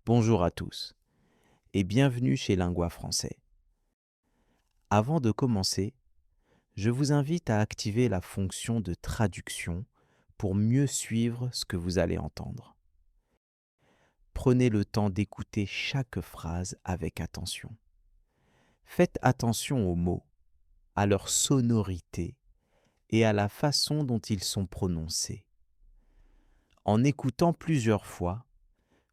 Bonjour à tous et bienvenue chez Lingua Français. Avant de commencer, je vous invite à activer la fonction de traduction pour mieux suivre ce que vous allez entendre. Prenez le temps d'écouter chaque phrase avec attention. Faites attention aux mots, à leur sonorité et à la façon dont ils sont prononcés. En écoutant plusieurs fois,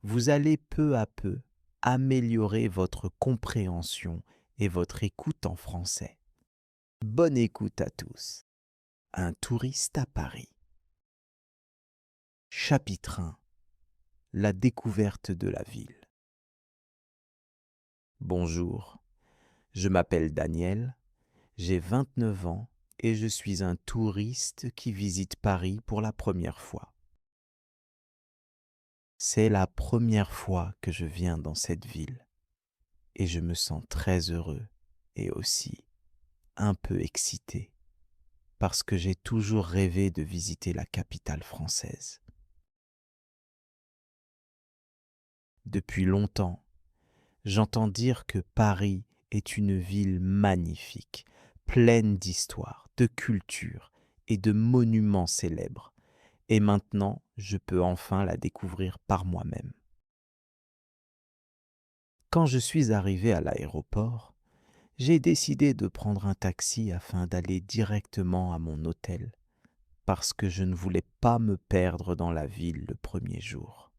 vous allez peu à peu améliorer votre compréhension et votre écoute en français. Bonne écoute à tous. Un touriste à Paris. Chapitre 1. La découverte de la ville. Bonjour, je m'appelle Daniel, j'ai 29 ans et je suis un touriste qui visite Paris pour la première fois. C'est la première fois que je viens dans cette ville et je me sens très heureux et aussi un peu excité parce que j'ai toujours rêvé de visiter la capitale française. Depuis longtemps, j'entends dire que Paris est une ville magnifique, pleine d'histoire, de culture et de monuments célèbres. Et maintenant, je peux enfin la découvrir par moi-même. Quand je suis arrivé à l'aéroport, j'ai décidé de prendre un taxi afin d'aller directement à mon hôtel, parce que je ne voulais pas me perdre dans la ville le premier jour.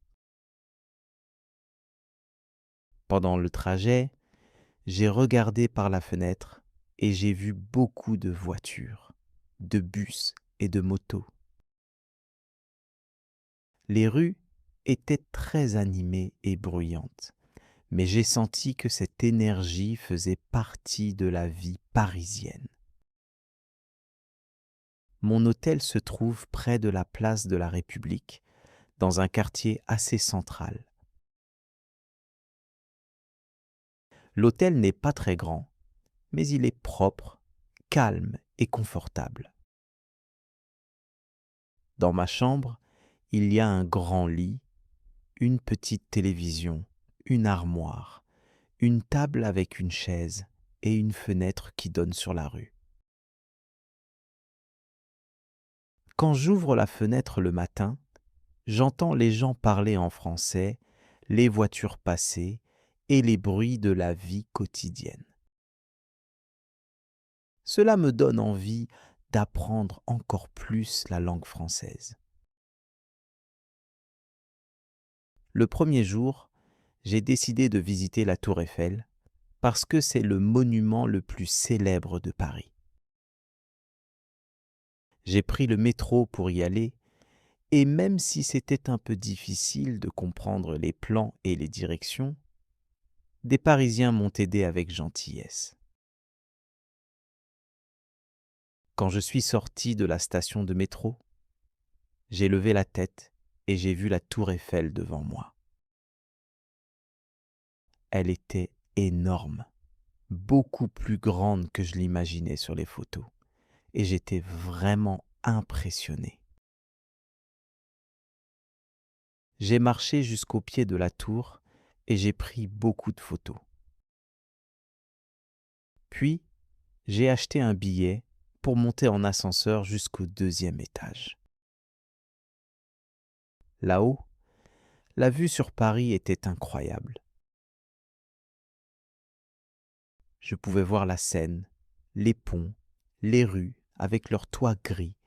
Pendant le trajet, j'ai regardé par la fenêtre et j'ai vu beaucoup de voitures, de bus et de motos. Les rues étaient très animées et bruyantes, mais j'ai senti que cette énergie faisait partie de la vie parisienne. Mon hôtel se trouve près de la place de la République, dans un quartier assez central. L'hôtel n'est pas très grand, mais il est propre, calme et confortable. Dans ma chambre, il y a un grand lit, une petite télévision, une armoire, une table avec une chaise et une fenêtre qui donne sur la rue. Quand j'ouvre la fenêtre le matin, j'entends les gens parler en français, les voitures passer et les bruits de la vie quotidienne. Cela me donne envie d'apprendre encore plus la langue française. Le premier jour, j'ai décidé de visiter la Tour Eiffel parce que c'est le monument le plus célèbre de Paris. J'ai pris le métro pour y aller et même si c'était un peu difficile de comprendre les plans et les directions, des Parisiens m'ont aidé avec gentillesse. Quand je suis sorti de la station de métro, j'ai levé la tête et j'ai vu la Tour Eiffel devant moi. Elle était énorme, beaucoup plus grande que je l'imaginais sur les photos, et j'étais vraiment impressionné. J'ai marché jusqu'au pied de la tour et j'ai pris beaucoup de photos. Puis, j'ai acheté un billet pour monter en ascenseur jusqu'au 2e étage. Là-haut, la vue sur Paris était incroyable. Je pouvais voir la Seine, les ponts, les rues avec leurs toits gris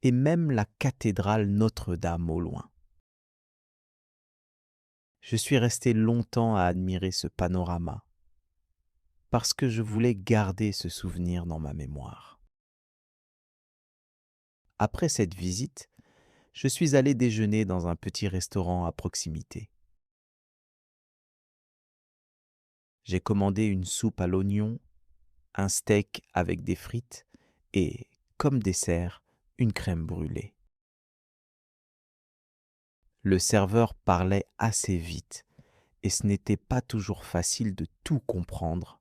et même la cathédrale Notre-Dame au loin. Je suis resté longtemps à admirer ce panorama parce que je voulais garder ce souvenir dans ma mémoire. Après cette visite, je suis allé déjeuner dans un petit restaurant à proximité. J'ai commandé une soupe à l'oignon, un steak avec des frites et, comme dessert, une crème brûlée. Le serveur parlait assez vite et ce n'était pas toujours facile de tout comprendre,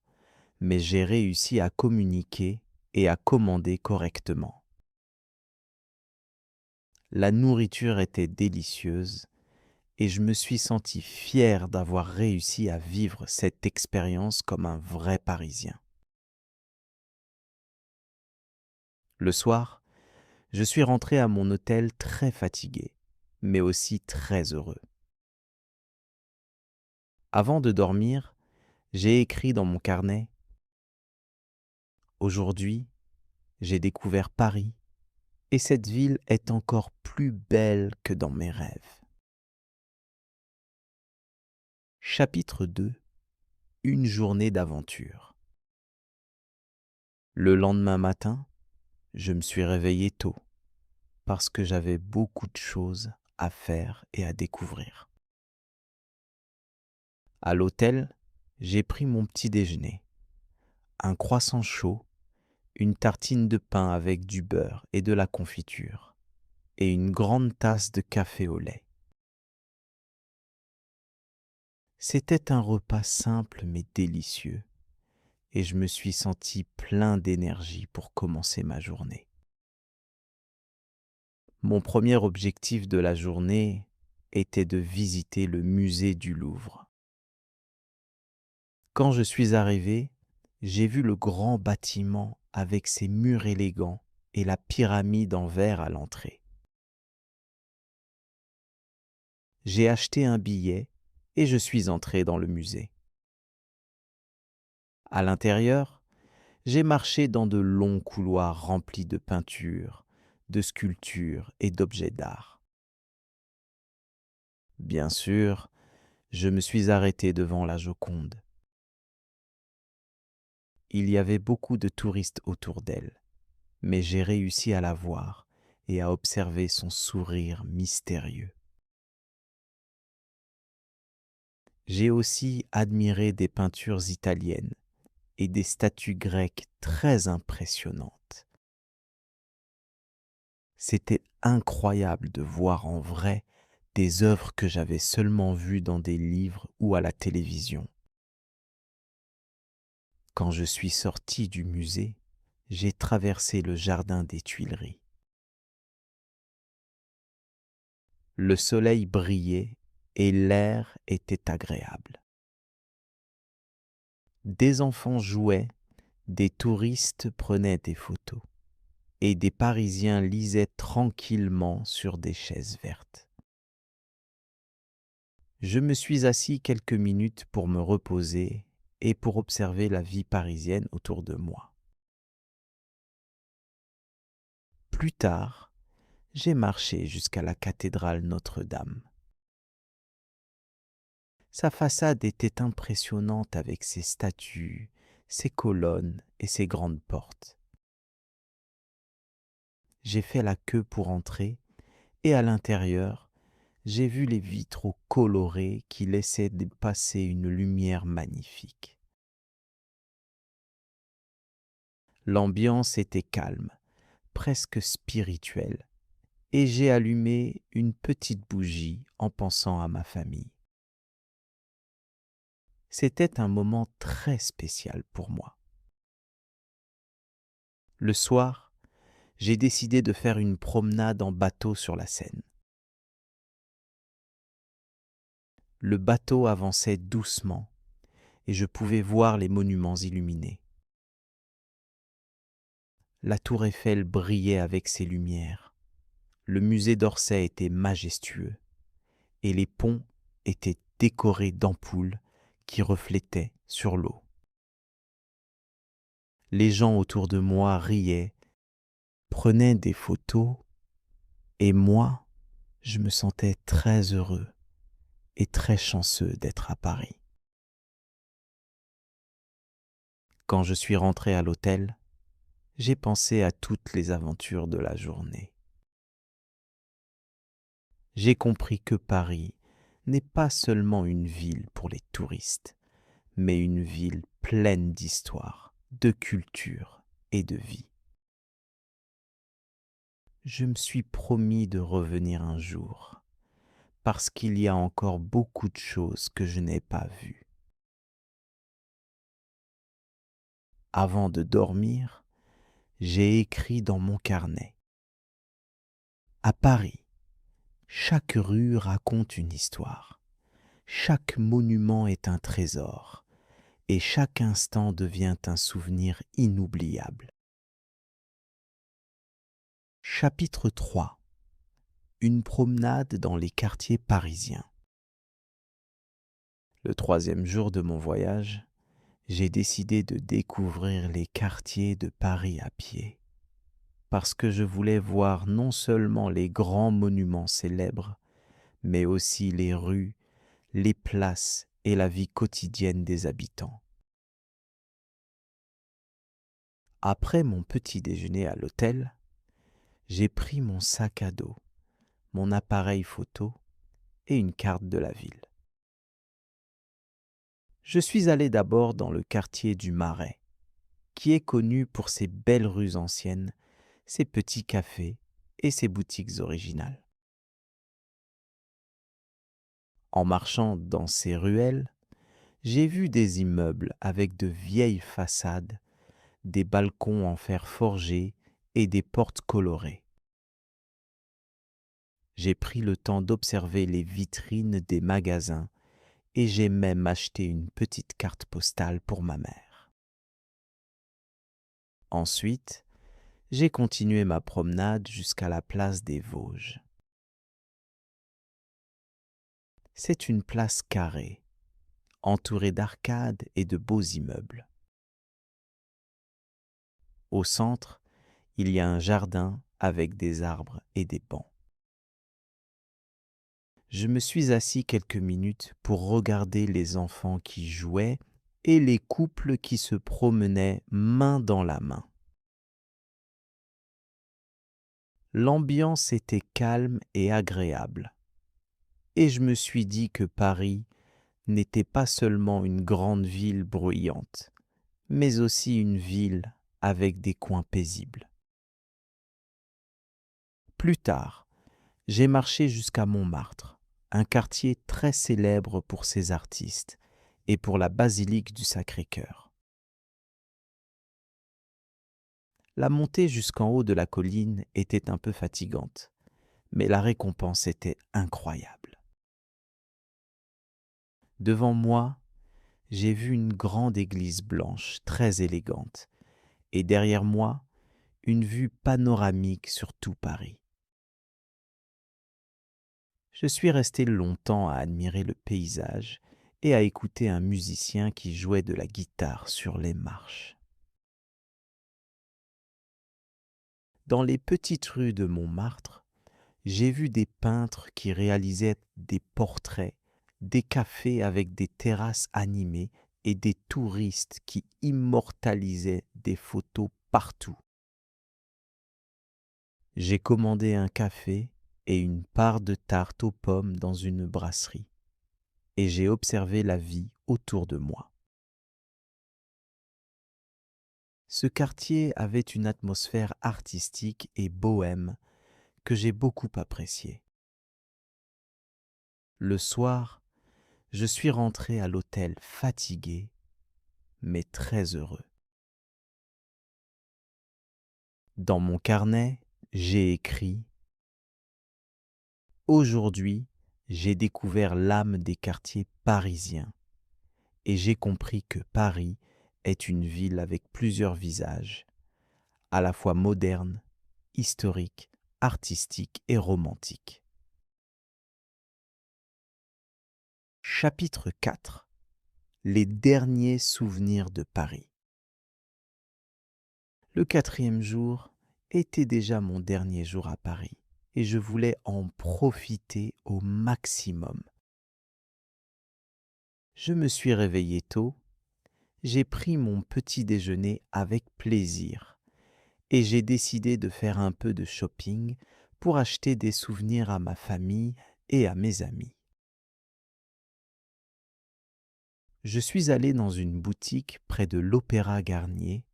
mais j'ai réussi à communiquer et à commander correctement. La nourriture était délicieuse et je me suis senti fier d'avoir réussi à vivre cette expérience comme un vrai Parisien. Le soir, je suis rentré à mon hôtel très fatigué, mais aussi très heureux. Avant de dormir, j'ai écrit dans mon carnet: Aujourd'hui, j'ai découvert Paris et cette ville est encore plus belle que dans mes rêves. Chapitre 2. Une journée d'aventure. Le lendemain matin, je me suis réveillé tôt parce que j'avais beaucoup de choses à faire et à découvrir. À l'hôtel, j'ai pris mon petit déjeuner, un croissant chaud, une tartine de pain avec du beurre et de la confiture, et une grande tasse de café au lait. C'était un repas simple mais délicieux, et je me suis senti plein d'énergie pour commencer ma journée. Mon premier objectif de la journée était de visiter le musée du Louvre. Quand je suis arrivé, j'ai vu le grand bâtiment avec ses murs élégants et la pyramide en verre à l'entrée. J'ai acheté un billet et je suis entré dans le musée. À l'intérieur, j'ai marché dans de longs couloirs remplis de peintures, de sculptures et d'objets d'art. Bien sûr, je me suis arrêté devant la Joconde. Il y avait beaucoup de touristes autour d'elle, mais j'ai réussi à la voir et à observer son sourire mystérieux. J'ai aussi admiré des peintures italiennes et des statues grecques très impressionnantes. C'était incroyable de voir en vrai des œuvres que j'avais seulement vues dans des livres ou à la télévision. Quand je suis sorti du musée, j'ai traversé le jardin des Tuileries. Le soleil brillait et l'air était agréable. Des enfants jouaient, des touristes prenaient des photos et des Parisiens lisaient tranquillement sur des chaises vertes. Je me suis assis quelques minutes pour me reposer et pour observer la vie parisienne autour de moi. Plus tard, j'ai marché jusqu'à la cathédrale Notre-Dame. Sa façade était impressionnante avec ses statues, ses colonnes et ses grandes portes. J'ai fait la queue pour entrer et à l'intérieur, j'ai vu les vitraux colorés qui laissaient passer une lumière magnifique. L'ambiance était calme, presque spirituelle, et j'ai allumé une petite bougie en pensant à ma famille. C'était un moment très spécial pour moi. Le soir, j'ai décidé de faire une promenade en bateau sur la Seine. Le bateau avançait doucement et je pouvais voir les monuments illuminés. La tour Eiffel brillait avec ses lumières. Le musée d'Orsay était majestueux et les ponts étaient décorés d'ampoules qui reflétaient sur l'eau. Les gens autour de moi riaient, prenaient des photos et moi, je me sentais très heureux et très chanceux d'être à Paris. Quand je suis rentré à l'hôtel, j'ai pensé à toutes les aventures de la journée. J'ai compris que Paris n'est pas seulement une ville pour les touristes, mais une ville pleine d'histoire, de culture et de vie. Je me suis promis de revenir un jour, parce qu'il y a encore beaucoup de choses que je n'ai pas vues. Avant de dormir, j'ai écrit dans mon carnet: À Paris, Chaque rue raconte une histoire, chaque monument est un trésor, et chaque instant devient un souvenir inoubliable. Chapitre 3. Une promenade dans les quartiers parisiens. Le troisième jour de mon voyage, j'ai décidé de découvrir les quartiers de Paris à pied, parce que je voulais voir non seulement les grands monuments célèbres, mais aussi les rues, les places et la vie quotidienne des habitants. Après mon petit déjeuner à l'hôtel, j'ai pris mon sac à dos, mon appareil photo et une carte de la ville. Je suis allé d'abord dans le quartier du Marais, qui est connu pour ses belles rues anciennes, ses petits cafés et ses boutiques originales. En marchant dans ces ruelles, j'ai vu des immeubles avec de vieilles façades, des balcons en fer forgé et des portes colorées. J'ai pris le temps d'observer les vitrines des magasins et j'ai même acheté une petite carte postale pour ma mère. Ensuite, j'ai continué ma promenade jusqu'à la place des Vosges. C'est une place carrée, entourée d'arcades et de beaux immeubles. Au centre, il y a un jardin avec des arbres et des bancs. Je me suis assis quelques minutes pour regarder les enfants qui jouaient et les couples qui se promenaient main dans la main. L'ambiance était calme et agréable, et je me suis dit que Paris n'était pas seulement une grande ville bruyante, mais aussi une ville avec des coins paisibles. Plus tard, j'ai marché jusqu'à Montmartre, un quartier très célèbre pour ses artistes et pour la basilique du Sacré-Cœur. La montée jusqu'en haut de la colline était un peu fatigante, mais la récompense était incroyable. Devant moi, j'ai vu une grande église blanche très élégante et derrière moi, une vue panoramique sur tout Paris. Je suis resté longtemps à admirer le paysage et à écouter un musicien qui jouait de la guitare sur les marches. Dans les petites rues de Montmartre, j'ai vu des peintres qui réalisaient des portraits, des cafés avec des terrasses animées et des touristes qui immortalisaient des photos partout. J'ai commandé un café et une part de tarte aux pommes dans une brasserie, et j'ai observé la vie autour de moi. Ce quartier avait une atmosphère artistique et bohème que j'ai beaucoup appréciée. Le soir, je suis rentré à l'hôtel fatigué, mais très heureux. Dans mon carnet, j'ai écrit : « Aujourd'hui, j'ai découvert l'âme des quartiers parisiens et j'ai compris que Paris est une ville avec plusieurs visages, à la fois moderne, historique, artistique et romantique. » Chapitre 4. Les derniers souvenirs de Paris. Le quatrième jour était déjà mon dernier jour à Paris et je voulais en profiter au maximum. Je me suis réveillé tôt, j'ai pris mon petit déjeuner avec plaisir et j'ai décidé de faire un peu de shopping pour acheter des souvenirs à ma famille et à mes amis. Je suis allé dans une boutique près de l'Opéra Garnier,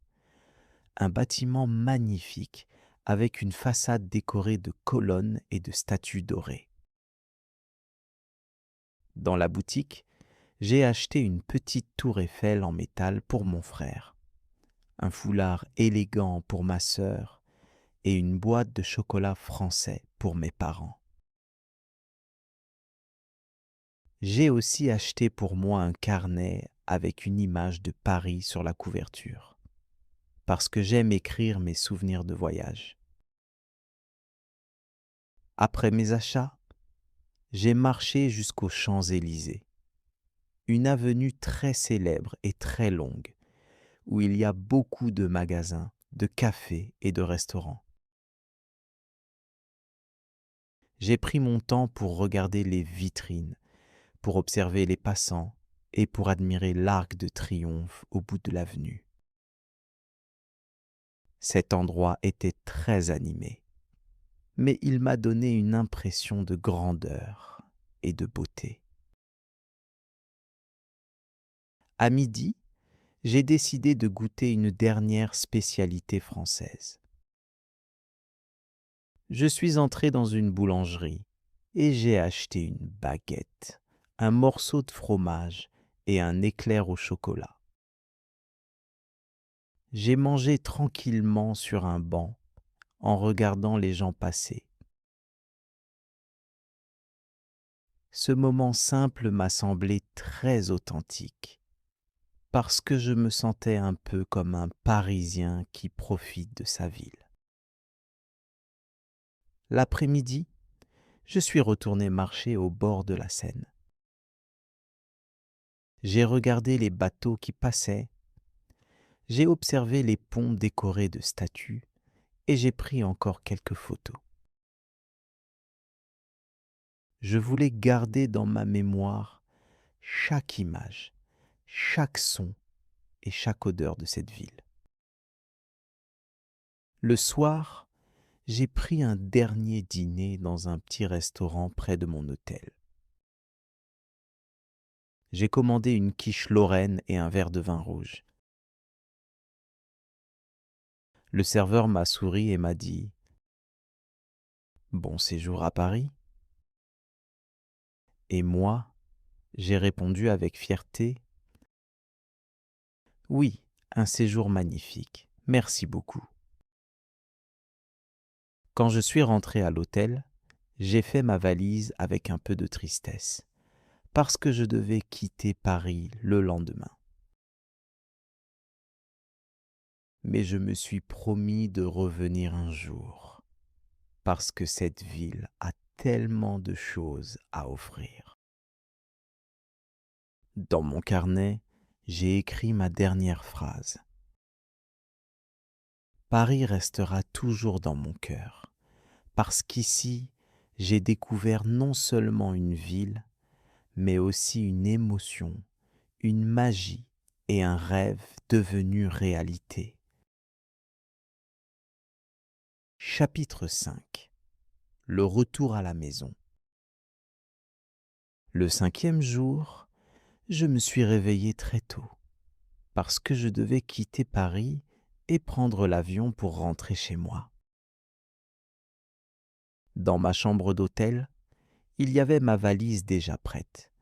un bâtiment magnifique avec une façade décorée de colonnes et de statues dorées. Dans la boutique, j'ai acheté une petite tour Eiffel en métal pour mon frère, un foulard élégant pour ma sœur et une boîte de chocolat français pour mes parents. J'ai aussi acheté pour moi un carnet avec une image de Paris sur la couverture, parce que j'aime écrire mes souvenirs de voyage. Après mes achats, j'ai marché jusqu'aux Champs-Élysées, une avenue très célèbre et très longue, où il y a beaucoup de magasins, de cafés et de restaurants. J'ai pris mon temps pour regarder les vitrines, pour observer les passants et pour admirer l'Arc de Triomphe au bout de l'avenue. Cet endroit était très animé, mais il m'a donné une impression de grandeur et de beauté. À midi, j'ai décidé de goûter une dernière spécialité française. Je suis entré dans une boulangerie et j'ai acheté une baguette, un morceau de fromage et un éclair au chocolat. J'ai mangé tranquillement sur un banc en regardant les gens passer. Ce moment simple m'a semblé très authentique parce que je me sentais un peu comme un Parisien qui profite de sa ville. L'après-midi, je suis retourné marcher au bord de la Seine. J'ai regardé les bateaux qui passaient, j'ai observé les ponts décorés de statues et j'ai pris encore quelques photos. Je voulais garder dans ma mémoire chaque image, chaque son et chaque odeur de cette ville. Le soir, j'ai pris un dernier dîner dans un petit restaurant près de mon hôtel. J'ai commandé une quiche lorraine et un verre de vin rouge. Le serveur m'a souri et m'a dit « Bon séjour à Paris ». Et moi, j'ai répondu avec fierté « Oui, un séjour magnifique, merci beaucoup ». Quand je suis rentré à l'hôtel, j'ai fait ma valise avec un peu de tristesse, parce que je devais quitter Paris le lendemain. Mais je me suis promis de revenir un jour, parce que cette ville a tellement de choses à offrir. Dans mon carnet, j'ai écrit ma dernière phrase. Paris restera toujours dans mon cœur, parce qu'ici, j'ai découvert non seulement une ville, mais aussi une émotion, une magie et un rêve devenu réalité. Chapitre 5. Le retour à la maison. Le 5e jour, je me suis réveillé très tôt, parce que je devais quitter Paris et prendre l'avion pour rentrer chez moi. Dans ma chambre d'hôtel, il y avait ma valise déjà prête,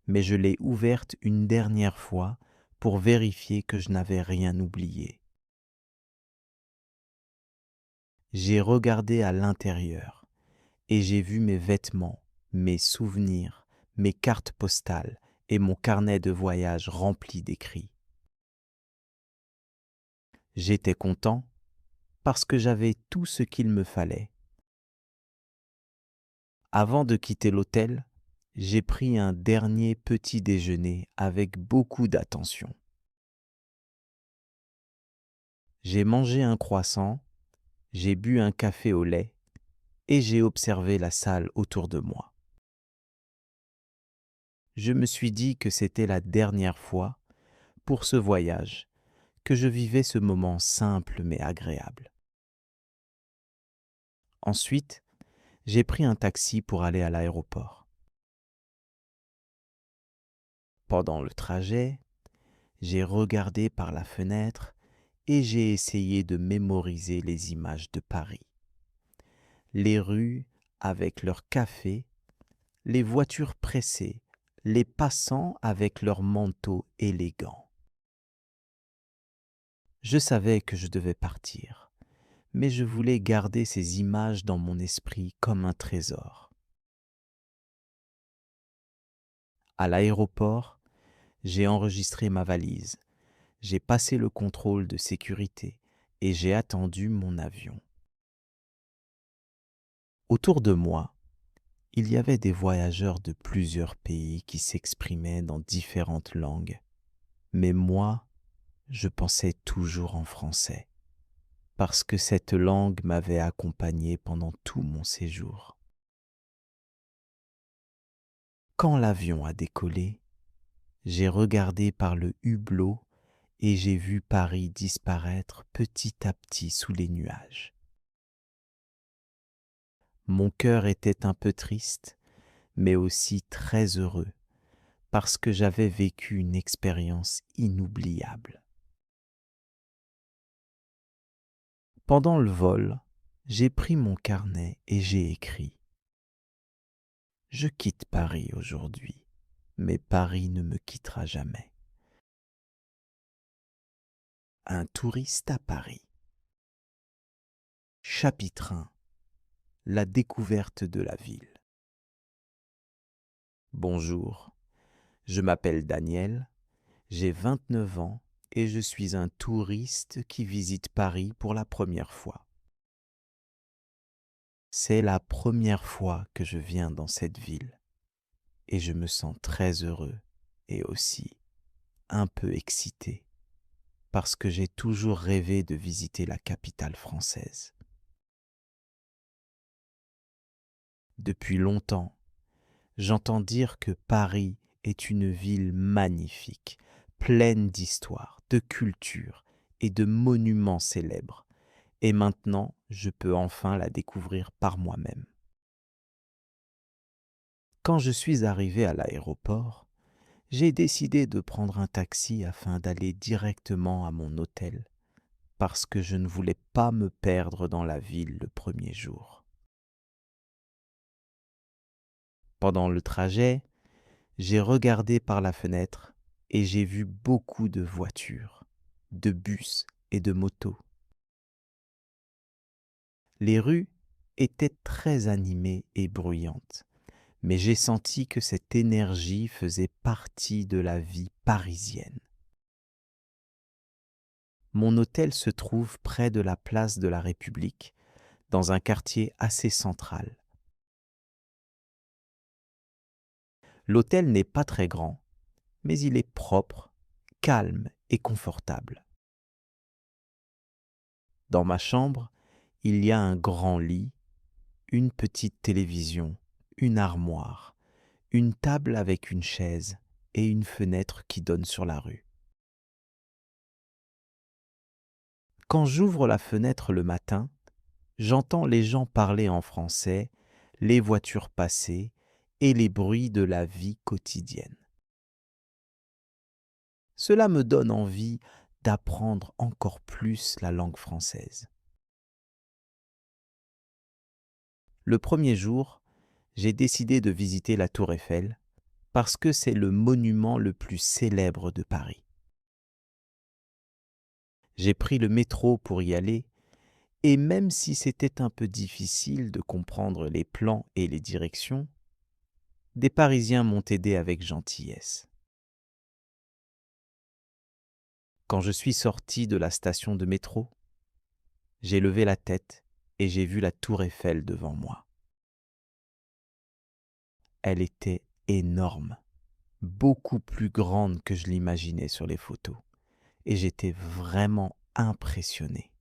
mais je l'ai ouverte une dernière fois pour vérifier que je n'avais rien oublié. J'ai regardé à l'intérieur et j'ai vu mes vêtements, mes souvenirs, mes cartes postales et mon carnet de voyage rempli d'écrits. J'étais content parce que j'avais tout ce qu'il me fallait. Avant de quitter l'hôtel, j'ai pris un dernier petit déjeuner avec beaucoup d'attention. J'ai mangé un croissant, j'ai bu un café au lait et j'ai observé la salle autour de moi. Je me suis dit que c'était la dernière fois, pour ce voyage, que je vivais ce moment simple mais agréable. Ensuite, j'ai pris un taxi pour aller à l'aéroport. Pendant le trajet, j'ai regardé par la fenêtre et j'ai essayé de mémoriser les images de Paris. Les rues avec leurs cafés, les voitures pressées, les passants avec leurs manteaux élégants. Je savais que je devais partir, mais je voulais garder ces images dans mon esprit comme un trésor. À l'aéroport, j'ai enregistré ma valise, j'ai passé le contrôle de sécurité et j'ai attendu mon avion. Autour de moi, il y avait des voyageurs de plusieurs pays qui s'exprimaient dans différentes langues. Mais moi, je pensais toujours en français, parce que cette langue m'avait accompagné pendant tout mon séjour. Quand l'avion a décollé, j'ai regardé par le hublot et j'ai vu Paris disparaître petit à petit sous les nuages. Mon cœur était un peu triste, mais aussi très heureux, parce que j'avais vécu une expérience inoubliable. Pendant le vol, j'ai pris mon carnet et j'ai écrit : « Je quitte Paris aujourd'hui, mais Paris ne me quittera jamais. » Un touriste à Paris. Chapitre 1. La découverte de la ville. Bonjour, je m'appelle Daniel, j'ai 29 ans et je suis un touriste qui visite Paris pour la première fois. C'est la première fois que je viens dans cette ville et je me sens très heureux et aussi un peu excité parce que j'ai toujours rêvé de visiter la capitale française. Depuis longtemps, j'entends dire que Paris est une ville magnifique, pleine d'histoire, de culture et de monuments célèbres. Et maintenant, je peux enfin la découvrir par moi-même. Quand je suis arrivé à l'aéroport, j'ai décidé de prendre un taxi afin d'aller directement à mon hôtel, parce que je ne voulais pas me perdre dans la ville le premier jour. Pendant le trajet, j'ai regardé par la fenêtre et j'ai vu beaucoup de voitures, de bus et de motos. Les rues étaient très animées et bruyantes, mais j'ai senti que cette énergie faisait partie de la vie parisienne. Mon hôtel se trouve près de la place de la République, dans un quartier assez central. L'hôtel n'est pas très grand, mais il est propre, calme et confortable. Dans ma chambre, il y a un grand lit, une petite télévision, une armoire, une table avec une chaise et une fenêtre qui donne sur la rue. Quand j'ouvre la fenêtre le matin, j'entends les gens parler en français, les voitures passer et les bruits de la vie quotidienne. Cela me donne envie d'apprendre encore plus la langue française. Le premier jour, j'ai décidé de visiter la Tour Eiffel parce que c'est le monument le plus célèbre de Paris. J'ai pris le métro pour y aller et même si c'était un peu difficile de comprendre les plans et les directions, des Parisiens m'ont aidé avec gentillesse. Quand je suis sorti de la station de métro, j'ai levé la tête et j'ai vu la Tour Eiffel devant moi. Elle était énorme, beaucoup plus grande que je l'imaginais sur les photos, et j'étais vraiment impressionné.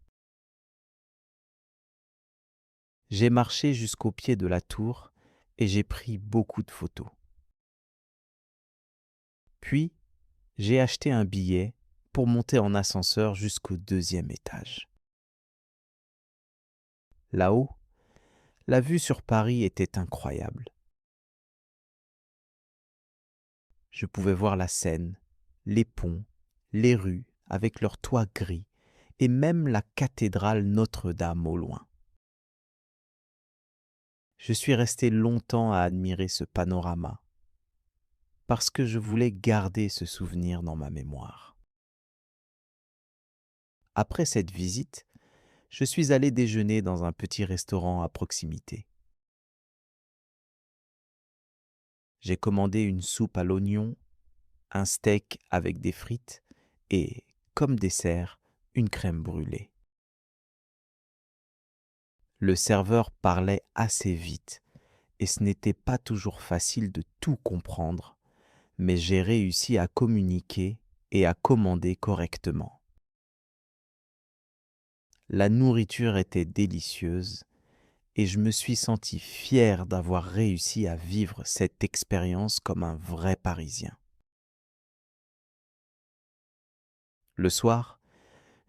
J'ai marché jusqu'au pied de la tour et j'ai pris beaucoup de photos. Puis, j'ai acheté un billet pour monter en ascenseur jusqu'au 2e étage. Là-haut, la vue sur Paris était incroyable. Je pouvais voir la Seine, les ponts, les rues avec leurs toits gris et même la cathédrale Notre-Dame au loin. Je suis resté longtemps à admirer ce panorama parce que je voulais garder ce souvenir dans ma mémoire. Après cette visite, je suis allé déjeuner dans un petit restaurant à proximité. J'ai commandé une soupe à l'oignon, un steak avec des frites et, comme dessert, une crème brûlée. Le serveur parlait assez vite et ce n'était pas toujours facile de tout comprendre, mais j'ai réussi à communiquer et à commander correctement. La nourriture était délicieuse et je me suis senti fier d'avoir réussi à vivre cette expérience comme un vrai Parisien. Le soir,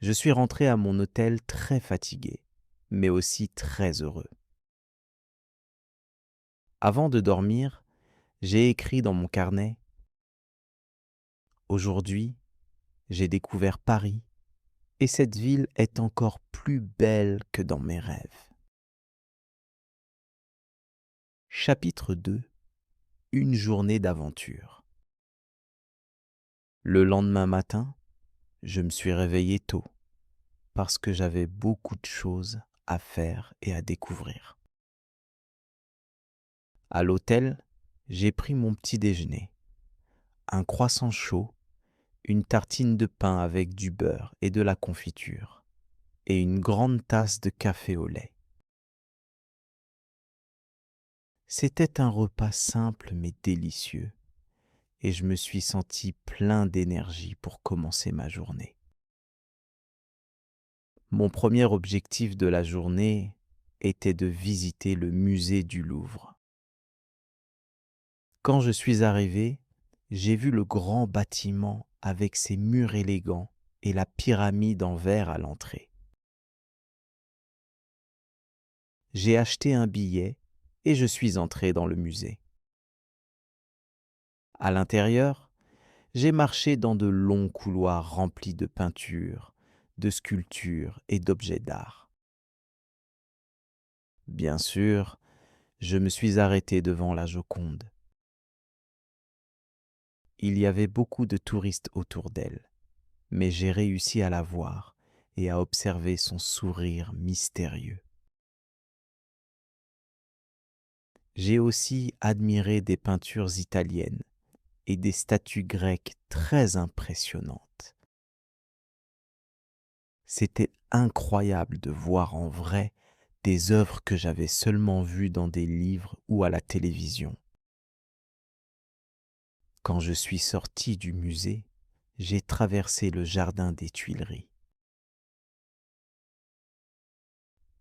je suis rentré à mon hôtel très fatigué, mais aussi très heureux. Avant de dormir, j'ai écrit dans mon carnet: Aujourd'hui, j'ai découvert Paris et cette ville est encore plus belle que dans mes rêves. Chapitre 2: Une journée d'aventure. Le lendemain matin, je me suis réveillé tôt parce que j'avais beaucoup de choses à faire et à découvrir. À l'hôtel, j'ai pris mon petit déjeuner, un croissant chaud, une tartine de pain avec du beurre et de la confiture, et une grande tasse de café au lait. C'était un repas simple mais délicieux, et je me suis senti plein d'énergie pour commencer ma journée. Mon premier objectif de la journée était de visiter le musée du Louvre. Quand je suis arrivé, j'ai vu le grand bâtiment avec ses murs élégants et la pyramide en verre à l'entrée. J'ai acheté un billet et je suis entré dans le musée. À l'intérieur, j'ai marché dans de longs couloirs remplis de peintures, de sculptures et d'objets d'art. Bien sûr, je me suis arrêté devant la Joconde. Il y avait beaucoup de touristes autour d'elle, mais j'ai réussi à la voir et à observer son sourire mystérieux. J'ai aussi admiré des peintures italiennes et des statues grecques très impressionnantes. C'était incroyable de voir en vrai des œuvres que j'avais seulement vues dans des livres ou à la télévision. Quand je suis sorti du musée, j'ai traversé le jardin des Tuileries.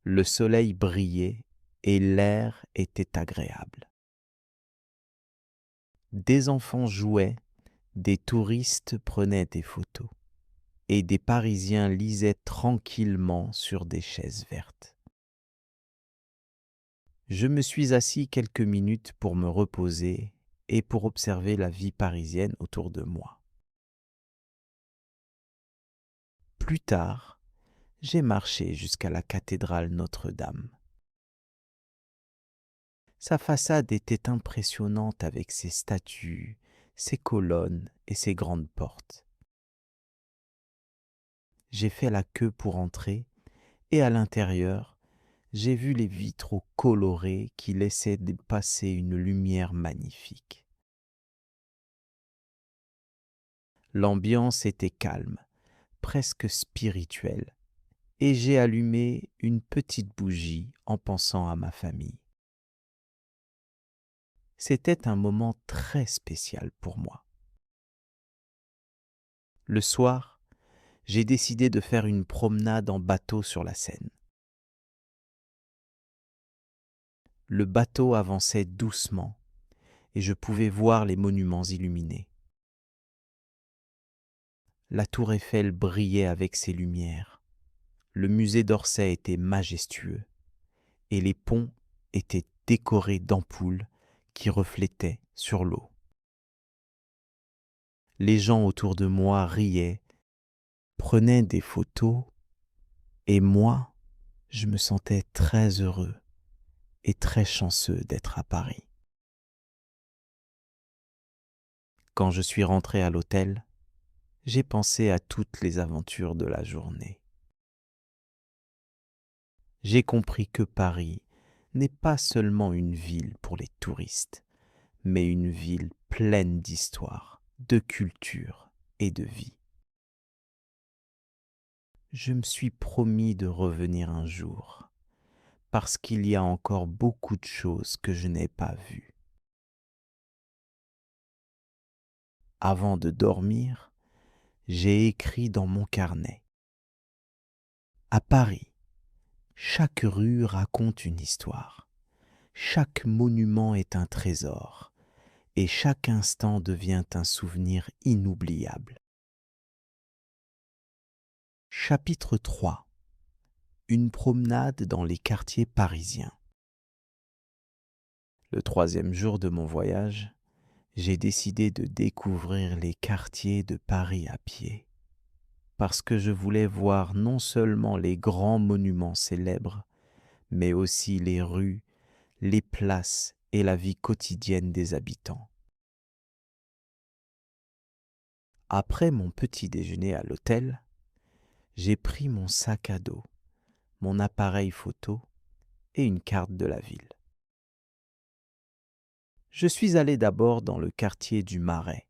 Le soleil brillait et l'air était agréable. Des enfants jouaient, des touristes prenaient des photos et des Parisiens lisaient tranquillement sur des chaises vertes. Je me suis assis quelques minutes pour me reposer et pour observer la vie parisienne autour de moi. Plus tard, j'ai marché jusqu'à la cathédrale Notre-Dame. Sa façade était impressionnante avec ses statues, ses colonnes et ses grandes portes. J'ai fait la queue pour entrer et à l'intérieur, j'ai vu les vitraux colorés qui laissaient passer une lumière magnifique. L'ambiance était calme, presque spirituelle, et j'ai allumé une petite bougie en pensant à ma famille. C'était un moment très spécial pour moi. Le soir, j'ai décidé de faire une promenade en bateau sur la Seine. Le bateau avançait doucement et je pouvais voir les monuments illuminés. La tour Eiffel brillait avec ses lumières. Le musée d'Orsay était majestueux et les ponts étaient décorés d'ampoules qui reflétaient sur l'eau. Les gens autour de moi riaient, prenaient des photos et moi, je me sentais très heureux et très chanceux d'être à Paris. Quand je suis rentré à l'hôtel, j'ai pensé à toutes les aventures de la journée. J'ai compris que Paris n'est pas seulement une ville pour les touristes, mais une ville pleine d'histoire, de culture et de vie. Je me suis promis de revenir un jour, parce qu'il y a encore beaucoup de choses que je n'ai pas vues. Avant de dormir, j'ai écrit dans mon carnet. À Paris, chaque rue raconte une histoire. Chaque monument est un trésor et chaque instant devient un souvenir inoubliable. Chapitre 3. Une promenade dans les quartiers parisiens. Le 3e jour de mon voyage, j'ai décidé de découvrir les quartiers de Paris à pied, parce que je voulais voir non seulement les grands monuments célèbres, mais aussi les rues, les places et la vie quotidienne des habitants. Après mon petit déjeuner à l'hôtel, j'ai pris mon sac à dos, mon appareil photo et une carte de la ville. Je suis allé d'abord dans le quartier du Marais,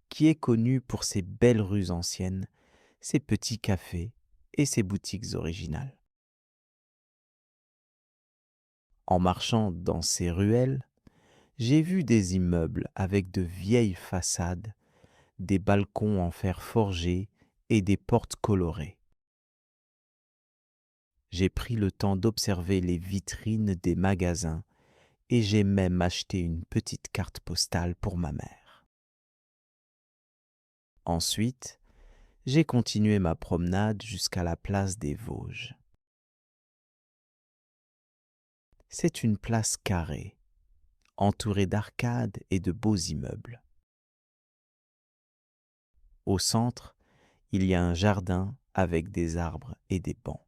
qui est connu pour ses belles rues anciennes, ses petits cafés et ses boutiques originales. En marchant dans ces ruelles, j'ai vu des immeubles avec de vieilles façades, des balcons en fer forgé et des portes colorées. J'ai pris le temps d'observer les vitrines des magasins et j'ai même acheté une petite carte postale pour ma mère. Ensuite, j'ai continué ma promenade jusqu'à la place des Vosges. C'est une place carrée, entourée d'arcades et de beaux immeubles. Au centre, il y a un jardin avec des arbres et des bancs.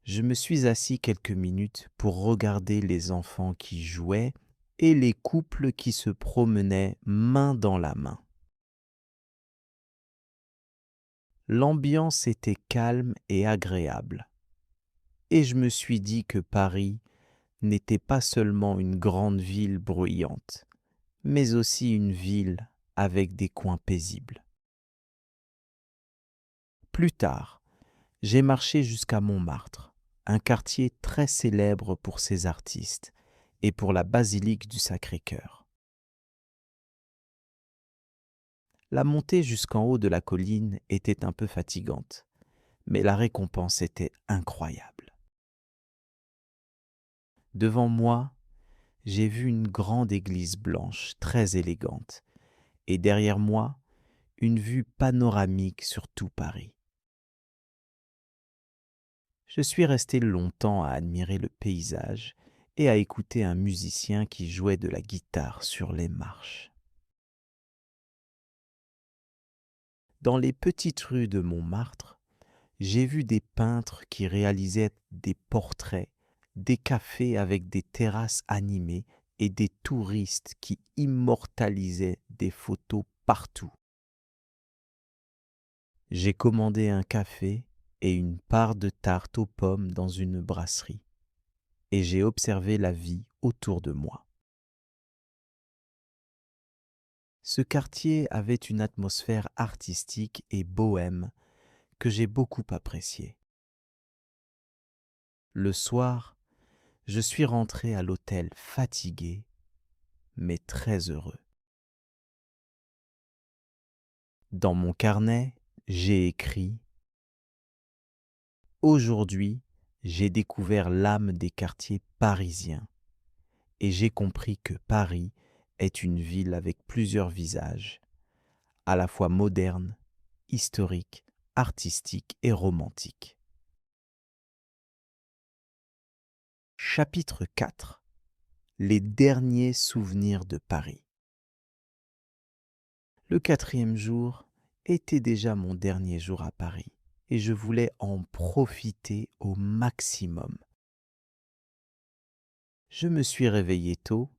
Je me suis assis quelques minutes pour regarder les enfants qui jouaient et les couples qui se promenaient main dans la main. L'ambiance était calme et agréable, et je me suis dit que Paris n'était pas seulement une grande ville bruyante, mais aussi une ville avec des coins paisibles. Plus tard, j'ai marché jusqu'à Montmartre, un quartier très célèbre pour ses artistes et pour la basilique du Sacré-Cœur. La montée jusqu'en haut de la colline était un peu fatigante, mais la récompense était incroyable. Devant moi, j'ai vu une grande église blanche très élégante et derrière moi, une vue panoramique sur tout Paris. Je suis resté longtemps à admirer le paysage et à écouter un musicien qui jouait de la guitare sur les marches. Dans les petites rues de Montmartre, j'ai vu des peintres qui réalisaient des portraits, des cafés avec des terrasses animées et des touristes qui immortalisaient des photos partout. J'ai commandé un café et une part de tarte aux pommes dans une brasserie, et j'ai observé la vie autour de moi. Ce quartier avait une atmosphère artistique et bohème que j'ai beaucoup appréciée. Le soir, je suis rentré à l'hôtel fatigué, mais très heureux. Dans mon carnet, j'ai écrit : « Aujourd'hui, j'ai découvert l'âme des quartiers parisiens et j'ai compris que Paris est une ville avec plusieurs visages, à la fois moderne, historique, artistique et romantique. » Chapitre 4. Les derniers souvenirs de Paris. Le 4e jour était déjà mon dernier jour à Paris et je voulais en profiter au maximum. Je me suis réveillé tôt,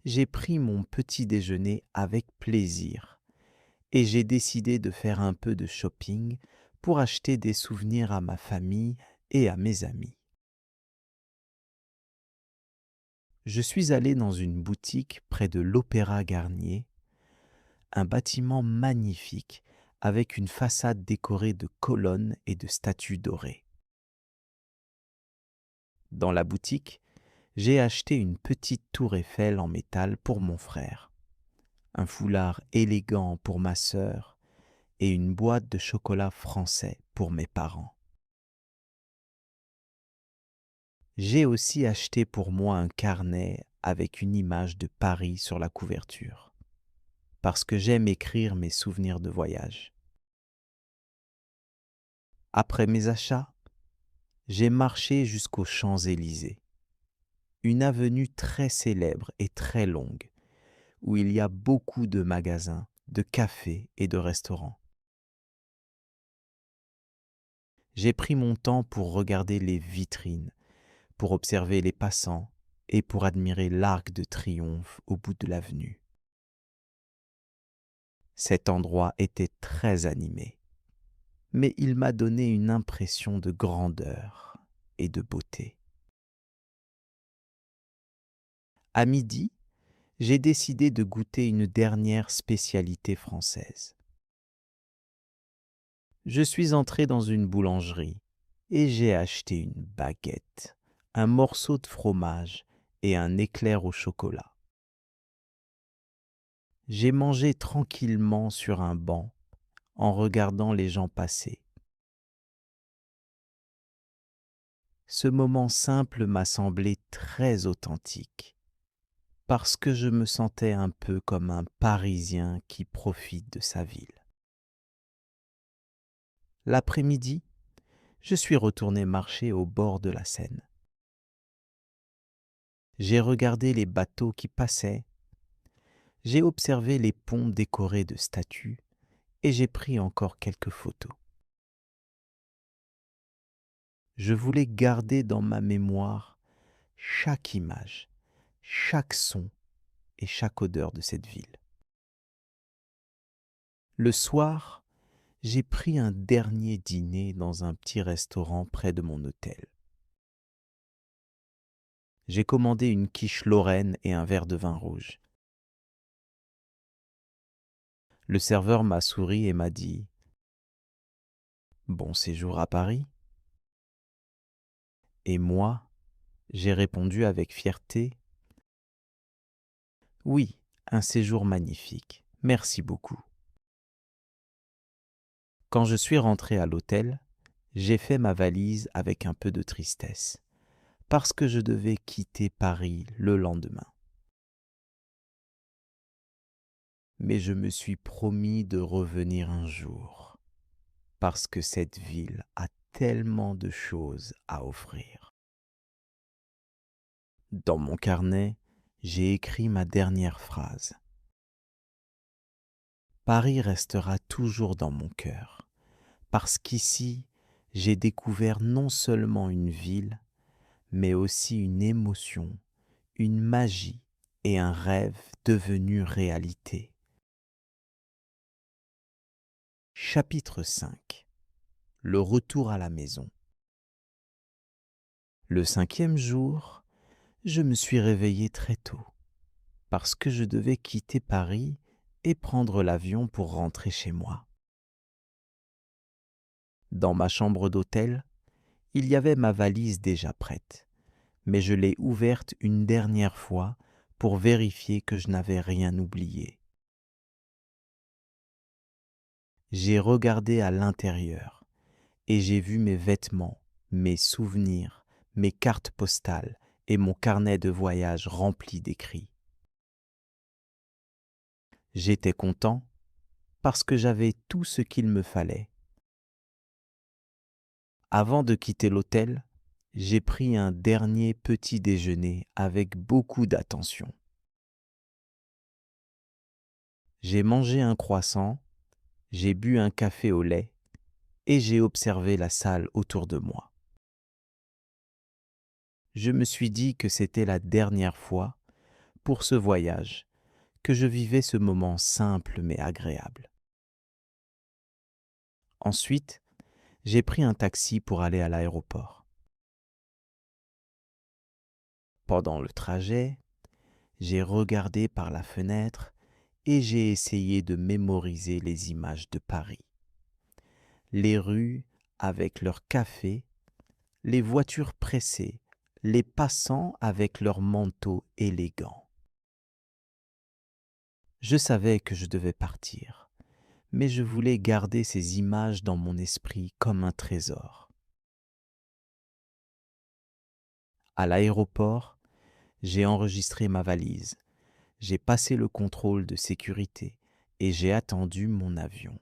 j'ai pris mon petit déjeuner avec plaisir et j'ai décidé de faire un peu de shopping pour acheter des souvenirs à ma famille et à mes amis. Je suis allé dans une boutique près de l'Opéra Garnier, un bâtiment magnifique avec une façade décorée de colonnes et de statues dorées. Dans la boutique, j'ai acheté une petite tour Eiffel en métal pour mon frère, un foulard élégant pour ma sœur et une boîte de chocolat français pour mes parents. J'ai aussi acheté pour moi un carnet avec une image de Paris sur la couverture, parce que j'aime écrire mes souvenirs de voyage. Après mes achats, j'ai marché jusqu'aux Champs-Élysées, une avenue très célèbre et très longue, où il y a beaucoup de magasins, de cafés et de restaurants. J'ai pris mon temps pour regarder les vitrines, pour observer les passants et pour admirer l'Arc de Triomphe au bout de l'avenue. Cet endroit était très animé, mais il m'a donné une impression de grandeur et de beauté. À midi, j'ai décidé de goûter une dernière spécialité française. Je suis entré dans une boulangerie et j'ai acheté une baguette, un morceau de fromage et un éclair au chocolat. J'ai mangé tranquillement sur un banc en regardant les gens passer. Ce moment simple m'a semblé très authentique, parce que je me sentais un peu comme un Parisien qui profite de sa ville. L'après-midi, je suis retourné marcher au bord de la Seine. J'ai regardé les bateaux qui passaient, j'ai observé les ponts décorés de statues et j'ai pris encore quelques photos. Je voulais garder dans ma mémoire chaque image, chaque son et chaque odeur de cette ville. Le soir, j'ai pris un dernier dîner dans un petit restaurant près de mon hôtel. J'ai commandé une quiche lorraine et un verre de vin rouge. Le serveur m'a souri et m'a dit « Bon séjour à Paris ». Et moi, j'ai répondu avec fierté « Oui, un séjour magnifique, merci beaucoup ». Quand je suis rentré à l'hôtel, j'ai fait ma valise avec un peu de tristesse, parce que je devais quitter Paris le lendemain. Mais je me suis promis de revenir un jour, parce que cette ville a tellement de choses à offrir. Dans mon carnet, j'ai écrit ma dernière phrase. Paris restera toujours dans mon cœur, parce qu'ici, j'ai découvert non seulement une ville, mais aussi une émotion, une magie et un rêve devenu réalité. Chapitre 5. Le retour à la maison. Le 5e jour, je me suis réveillé très tôt, parce que je devais quitter Paris et prendre l'avion pour rentrer chez moi. Dans ma chambre d'hôtel, il y avait ma valise déjà prête, mais je l'ai ouverte une dernière fois pour vérifier que je n'avais rien oublié. J'ai regardé à l'intérieur et j'ai vu mes vêtements, mes souvenirs, mes cartes postales et mon carnet de voyage rempli d'écrits. J'étais content parce que j'avais tout ce qu'il me fallait. Avant de quitter l'hôtel, j'ai pris un dernier petit déjeuner avec beaucoup d'attention. J'ai mangé un croissant, j'ai bu un café au lait et j'ai observé la salle autour de moi. Je me suis dit que c'était la dernière fois, pour ce voyage, que je vivais ce moment simple mais agréable. Ensuite, j'ai pris un taxi pour aller à l'aéroport. Pendant le trajet, j'ai regardé par la fenêtre et j'ai essayé de mémoriser les images de Paris. Les rues avec leurs cafés, les voitures pressées, les passants avec leurs manteaux élégants. Je savais que je devais partir, mais je voulais garder ces images dans mon esprit comme un trésor. À l'aéroport, j'ai enregistré ma valise, j'ai passé le contrôle de sécurité et j'ai attendu mon avion.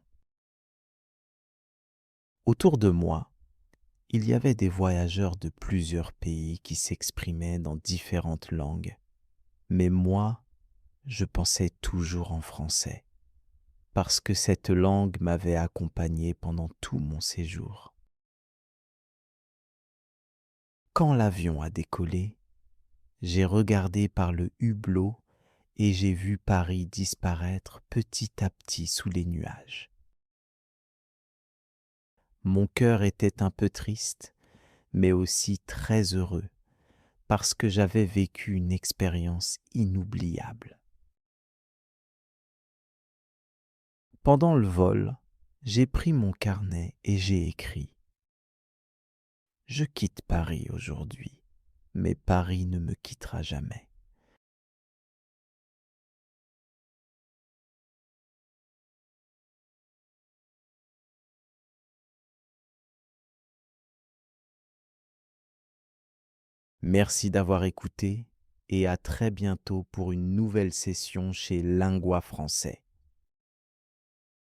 Autour de moi, il y avait des voyageurs de plusieurs pays qui s'exprimaient dans différentes langues. Mais moi, je pensais toujours en français, parce que cette langue m'avait accompagné pendant tout mon séjour. Quand l'avion a décollé, j'ai regardé par le hublot et j'ai vu Paris disparaître petit à petit sous les nuages. Mon cœur était un peu triste, mais aussi très heureux, parce que j'avais vécu une expérience inoubliable. Pendant le vol, j'ai pris mon carnet et j'ai écrit : « Je quitte Paris aujourd'hui, mais Paris ne me quittera jamais. » Merci d'avoir écouté et à très bientôt pour une nouvelle session chez Lingua Français.